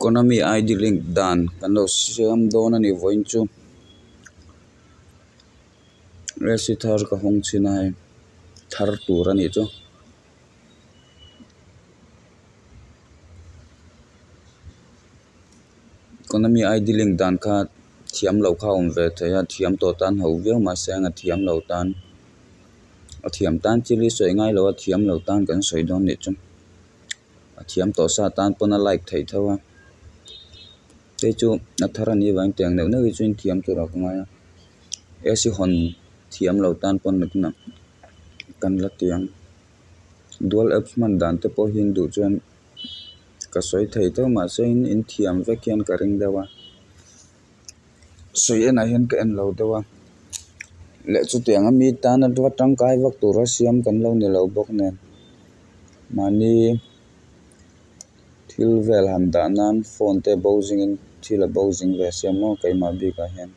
Konami ID link dan kan lo siam don ani voin chu resi thar ka hong chinai thar tur ani chu Konami ID link dan kha thiam lo kha om ve thaya thiam to tan ho viau ma sang a thiam lo tan a thiam tan chili soi ngai lo a thiam lo tan kan soi don ni chu a thiam to sa tan pona like thei thawa te chu a thar ani wang teng ne ne chu thiam tu ra ngai e si hon thiam lo tan pon na kan la tiang dual apps man dan te po hindu chuan ka soi thei to ma se in thiam ve kian ka ring dawa soi en a hen ka en lo dawa le chu tiang ami tan a dwa tang kai vak tur a siam kan lo ni lo bok ne mani thil vel ham da nan phone te bozing in thila bozing ve se mo kai ma bi ka hen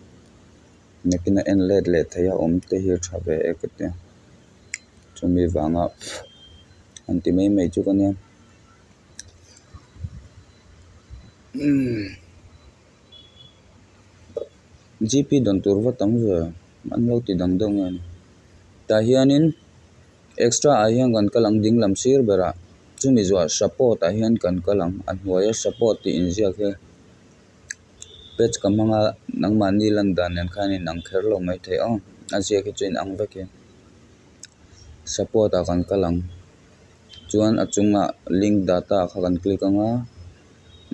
nekina en le thaya om te hi thabe ekate chumi wanga anti mei chu kan ya GP don tur va tam ve man lo ti dang dong an ta hianin extra a hian kan kalang ding lam sir bera chumi zo support a hian kan kalang an huaya support ti in zia ke page kamanga nang mani lan dan en khani nang kher lo mai the a azia ke chin ang veke support a kan kalang chuan achunga link data kha kan click anga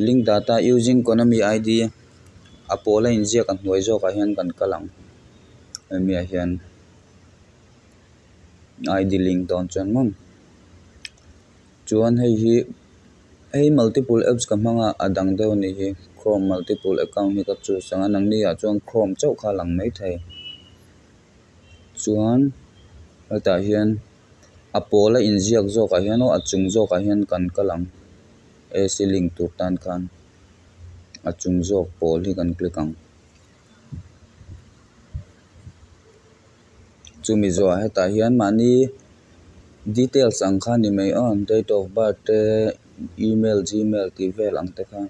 link data using Konami ID apola in zia kan huai zo ka hian kan kalang mi a hian ID link don chuan mong chuan hei multiple apps kamanga adang deuh ni hi Chrome multiple account hi ka chu sanga nang ni a chuan Chrome chau kha lang mai thei chuan ata hian apola in ziak zo ka hian o achung zo ka hian kan kalang e si link tur tan khan achung zo pol hi kan click ang chumi zo heta hian mani details ang kha ni mai on date of birth email gmail ti vel ang te kha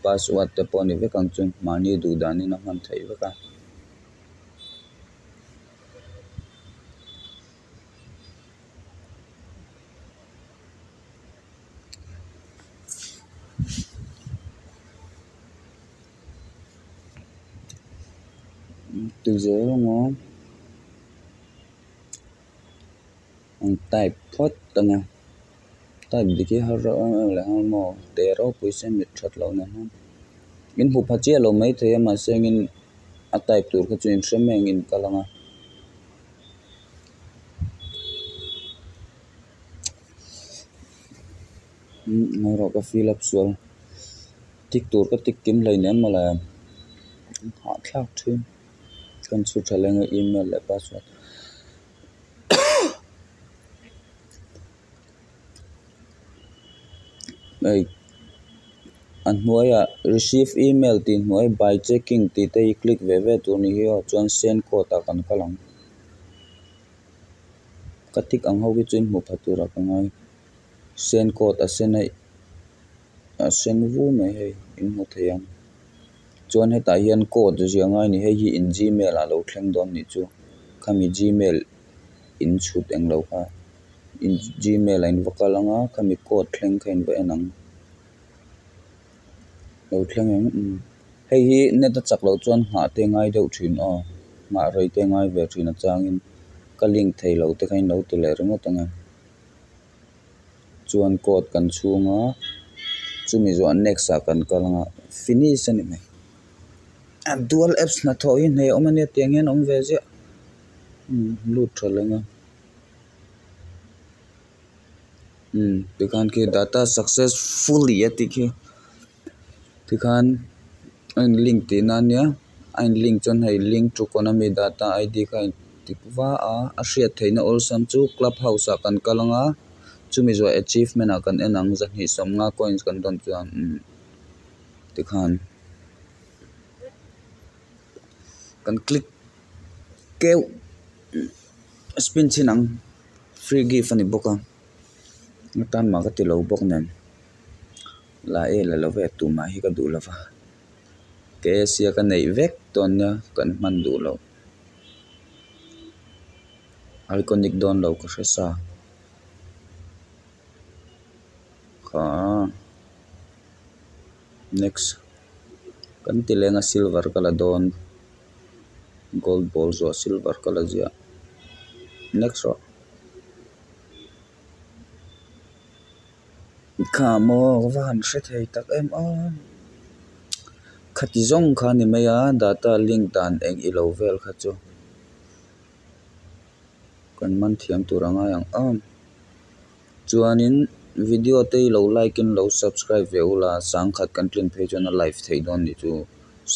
password te poni ve kang chung mani du dani na man thei ve ka tu zero ngo ang type phot tanga type dikhi har la hal mo tero puise mit that lo na in hu phachi lo mai the ma sengin a type tur kha chu in semeng in kalanga ngoro ka fill up sol tik tur ka tik kim lai ne mala ha thak thu kan chu thalenga email le password ai an huaya receive email tin huai by checking ti te click ve tu ni hi chuan send code ta kan kalang katik ang ho gi chin mu phatura ka ngai send code a send vu me he in mu thayam chuan heta hian code zianga ni he hi in gmail a lo thleng don ni chu khami gmail in chut eng lo kha in gmail in vakalanga khami code thleng khain ba enang lo thleng eng hei hi net a chak lo chuan ha te ngai deuh thin o ma rei te ngai ve thin a changin ka link thei lo te khain lo ti le ringa tanga chuan code kan chunga chumi zo next a kan kalanga finish ani mai dual apps na tho hi nei omania tiangen om ve je lut thalenga tikhan ki data successfully atikhi tikhan ein link ti nania ein link chon hei link to Konami data ID kha tikwa a hriat theina olsam chu clubhouse a kan kalanga chumi zo achievement a kan enang za hi somnga coins kan don chuan tikhan kan click keu spin chinang free gift ani boka tan ma ka ti lo bok nen la e la lo ve tu ma hi ka du la va ke sia ka nei vek ton nya kan man du lo iconic don lo ka sa kha next kan tilenga silver kala don gold ball zo silver kala zia next ro kha mo van she thei tak em khati zong kha ni maya data link dan eng ilo vel kha chu kan man thiam turanga yang chuanin video te lo like in lo subscribe ve ula sang khat kan tlin page on live thei don ni chu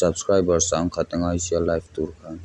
subscriber sang khat angai sia live tur khan